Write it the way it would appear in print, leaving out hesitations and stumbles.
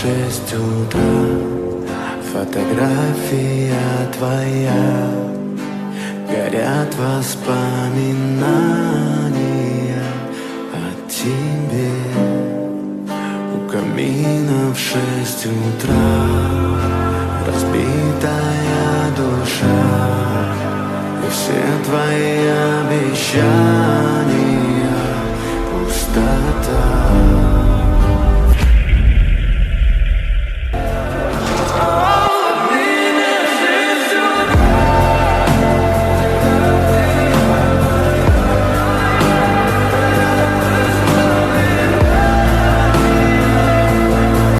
6 утра, фотография твоя, горят воспоминания о тебе. У камина в 6 утра разбитая душа, и все твои обещания пустота.